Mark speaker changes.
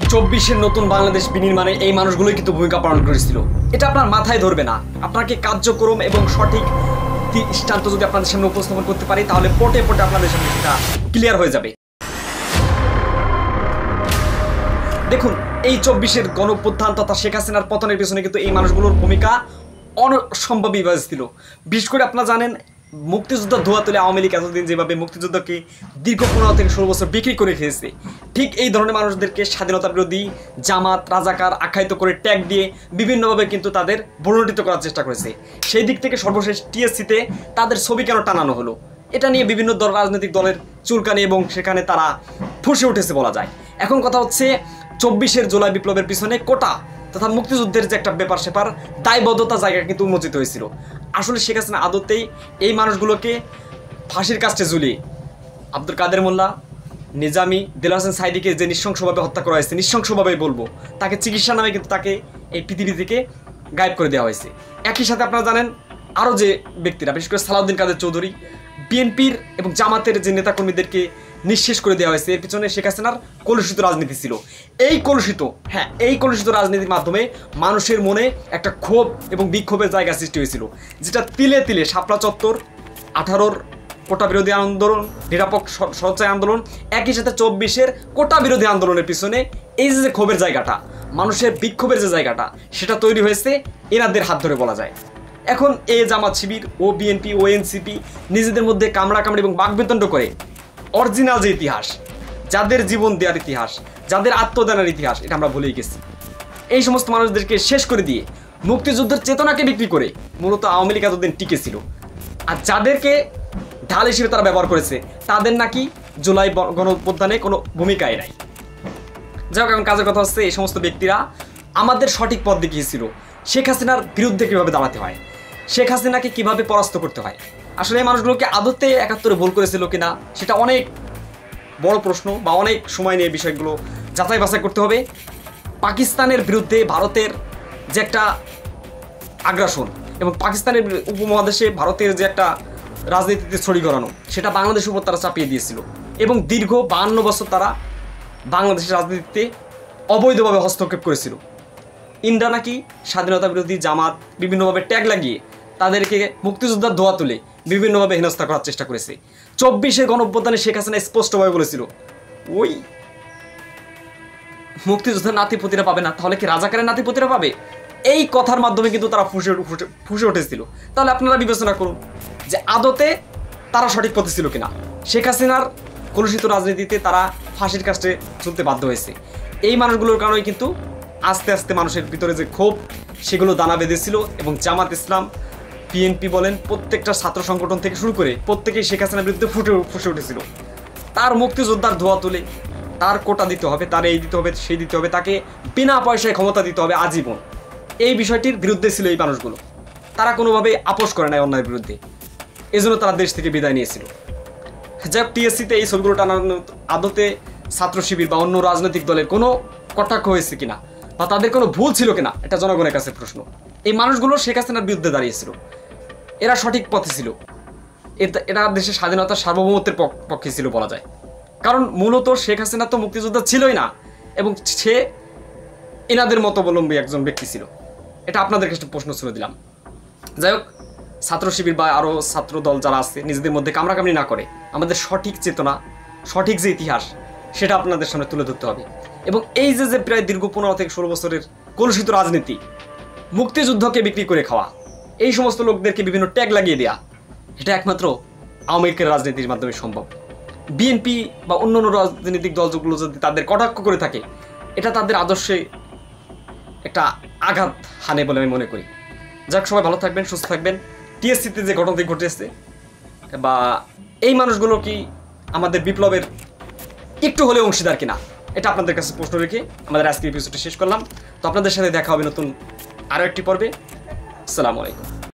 Speaker 1: 24-এর নতুন বাংলাদেশ বিনির্মাণে এই মানুষগুলোই কিন্তু ভূমিকা পালন করেছিল। এটা আপনার মাথায় ধরবে না। আপনাকে কার্যক্রম এবং সঠিক দৃষ্টান্ত যদি আপনাদের সামনে উপস্থাপন করতে পারি, তাহলে পটে পটে আপনাদের সামনে সেটা ক্লিয়ার হয়ে যাবে। দেখুন, এই 24-এর গণঅভ্যুত্থান তথা শেখ হাসিনার পতনের পেছনে কিন্তু এই মানুষগুলোর ভূমিকা অসম্ভবীয় ছিল। বিশেষ করে আপনারা জানেন, মুক্তিযুদ্ধ ধোয়া তুলে আওয়ামী লীগ এতদিন যেভাবে মুক্তিযুদ্ধকে দীর্ঘ 15 থেকে 16 বছর বিক্রি করে খেয়েছে, ঠিক এই ধরনের মানুষদেরকে স্বাধীনতা বিরোধী, জামাত, রাজাকার আখ্যায়িত করে ট্যাগ দিয়ে বিভিন্নভাবে কিন্তু তাদের বর্ণিত করার চেষ্টা করেছে। সেই দিক থেকে সর্বশেষ টিএসসিতে তাদের ছবি কেন টানানো হলো, এটা নিয়ে বিভিন্ন রাজনৈতিক দলের চুলকানি এবং সেখানে তারা ফুঁসে উঠেছে বলা যায়। এখন কথা হচ্ছে, 24-এর জুলাই বিপ্লবের পিছনে কোটা তথা মুক্তিযুদ্ধের যে একটা ব্যাপার সেপার দায়বদ্ধতা জায়গা কিন্তু উন্মোচিত হয়েছিল। আসলে শেখ হাসিনা আদতেই এই মানুষগুলোকে ফাঁসির কাস্টে ঝুলিয়ে আব্দুল কাদের মোল্লা, নিজামী, দেলোয়ার হোসেন সাঈদীকে যে নৃশংসভাবে হত্যা করা হয়েছে, নৃশংসভাবেই বলবো, তাকে চিকিৎসা নামে কিন্তু তাকে এই পৃথিবী থেকে গায়েব করে দেওয়া হয়েছে। একই সাথে আপনারা জানেন, আরও যে ব্যক্তিরা, বিশেষ করে সালাউদ্দিন কাদের চৌধুরী, বিএনপির এবং জামাতের যে নেতাকর্মীদেরকে নিঃশেষ করে দেওয়া হয়েছে, এর পিছনে শেখ হাসিনার কলুষিত রাজনীতি ছিল। এই কলুষিত রাজনীতির মাধ্যমে মানুষের মনে একটা ক্ষোভ এবং বিক্ষোভের জায়গা সৃষ্টি হয়েছিল, যেটা তিলে তিলে শাপলা চত্বর, 18-র কোটা বিরোধী আন্দোলন, নিরাপদ সঞ্চয় আন্দোলন, একই সাথে 24-এর কোটা বিরোধী আন্দোলনের পিছনে এই যে ক্ষোভের জায়গাটা, মানুষের বিক্ষোভের যে জায়গাটা, সেটা তৈরি হয়েছে এনাদের হাত ধরে বলা যায়। এখন এই জামাত শিবির ও বিএনপি ও এনসিপি নিজেদের মধ্যে কামড়াকামড়ি এবং বাকবিতণ্ড করে অরিজিনাল যে ইতিহাস, যাদের জীবন দেওয়ার ইতিহাস, যাদের আত্মদানের ইতিহাস, এটা আমরা ভুলেই গেছি। এই সমস্ত মানুষদেরকে শেষ করে দিয়ে মুক্তিযুদ্ধের চেতনাকে বিক্রি করে মূলত আওয়ামী লীগ এতদিন টিকে ছিল। আর যাদেরকে ঢাল হিসেবে তারা ব্যবহার করেছে, তাদের নাকি জুলাই গণঅভ্যুত্থানে কোনো ভূমিকাই নাই। যাই হোক, এখন কাজের কথা হচ্ছে, এই সমস্ত ব্যক্তিরা আমাদের সঠিক পথ দেখিয়েছিল শেখ হাসিনার বিরুদ্ধে কীভাবে দাঁড়াতে হয়, শেখ হাসিনাকে কীভাবে পরাস্ত করতে হয়। আসলে এই মানুষগুলোকে আদতে 71-এ ভুল করেছিল কিনা, সেটা অনেক বড় প্রশ্ন, বা অনেক সময় নিয়ে বিষয়গুলো যাচাই বাছাই করতে হবে। পাকিস্তানের বিরুদ্ধে ভারতের যে একটা আগ্রাসন এবং পাকিস্তানের উপমহাদেশে ভারতের যে একটা রাজনীতিতে ছড়ি ঘোরানো, সেটা বাংলাদেশের উপর তারা চাপিয়ে দিয়েছিল এবং দীর্ঘ 52 বছর তারা বাংলাদেশের রাজনীতিতে অবৈধভাবে হস্তক্ষেপ করেছিল। ইন্ডিয়া নাকি স্বাধীনতা বিরোধী, জামাত বিভিন্নভাবে ট্যাগ লাগিয়ে তাদেরকে মুক্তিযোদ্ধার ধোয়া তুলে বিভিন্নভাবে হেনস্থা করার চেষ্টা করেছে। 24-এর গণঅভ্যুত্থানে শেখ হাসিনা স্পষ্টভাবে বলেছিল, ওই মুক্তিযোদ্ধার নাতিপতিরা পাবে না, তাহলে কি রাজাকারের নাতিপতিরা পাবে? এই কথার মাধ্যমে কিন্তু তারা ফুসে উঠেছিল। তাহলে আপনারা বিবেচনা করুন যে আদতে তারা সঠিক পথে ছিল কিনা। শেখ হাসিনার কলুষিত রাজনীতিতে তারা ফাঁসির কাস্টে ঝুলতে বাধ্য হয়েছে। এই মানুষগুলোর কারণেই কিন্তু আস্তে আস্তে মানুষের ভিতরে যে ক্ষোভ, সেগুলো দানা বেঁধেছিল এবং জামাত ইসলাম, বিএনপি বলেন, প্রত্যেকটা ছাত্র সংগঠন থেকে শুরু করে প্রত্যেকেই শেখ হাসিনার বিরুদ্ধে ফুসে উঠেছিল। তার মুক্তিযোদ্ধার ধোয়া তুলে তার কোটা দিতে হবে, তার এই দিতে হবে, সেই দিতে হবে, তাকে বিনা পয়সায় ক্ষমতা দিতে হবে আজীবন। এই বিষয়টির বিরুদ্ধে ছিল এই মানুষগুলো। তারা কোনোভাবে আপোষ করে নাই অন্যায়ের বিরুদ্ধে, এজন্য তারা দেশ থেকে বিদায় নিয়েছিল। যাই হোক, টিএসসিতে এই ছবিগুলো টানানো আদতে ছাত্র শিবির বা অন্য রাজনৈতিক দলের কোনো কটাক্ষ হয়েছে কিনা, বা তাদের কোনো ভুল ছিল কিনা, এটা জনগণের কাছে প্রশ্ন। এই মানুষগুলো শেখ হাসিনার বিরুদ্ধে দাঁড়িয়েছিল, এরা সঠিক পথে ছিল, এরা দেশের স্বাধীনতার সার্বভৌমত্বের পক্ষে ছিল বলা যায়। কারণ মূলত শেখ হাসিনা তো মুক্তিযোদ্ধা ছিলই না, এবং সে এনাদের মতাবলম্বী একজন ব্যক্তি ছিল। এটা আপনাদের কাছে প্রশ্ন ছুড়ে দিলাম। যাই হোক, ছাত্র শিবির বা আরও ছাত্র দল যারা আছে, নিজেদের মধ্যে কামড়াকামড়ি না করে আমাদের সঠিক চেতনা, সঠিক যে ইতিহাস, সেটা আপনাদের সামনে তুলে ধরতে হবে। এবং এই যে প্রায় দীর্ঘ 15 থেকে 16 বছরের কলুষিত রাজনীতি, মুক্তিযুদ্ধকে বিক্রি করে খাওয়া, এই সমস্ত লোকদেরকে বিভিন্ন ট্যাগ লাগিয়ে দেওয়া, এটা একমাত্র আওয়ামী লীগের রাজনীতির মাধ্যমে সম্ভব। বিএনপি বা অন্যান্য রাজনৈতিক দলগুলো যদি তাদের কটাক্ষ করে থাকে, এটা তাদের আদর্শে একটা আঘাত হানে বলে আমি মনে করি। যাক, সবাই ভালো থাকবেন, সুস্থ থাকবেন। টিএসসিতে যে ঘটনাটি ঘটেছে, বা এই মানুষগুলো কি আমাদের বিপ্লবের একটু হলেও অংশীদার কিনা, এটা আপনাদের কাছে প্রশ্ন রেখে আমাদের আজকের এপিসোডটি শেষ করলাম। তো আপনাদের সাথে দেখা হবে নতুন আরও একটি পর্বে। আসসালামু আলাইকুম।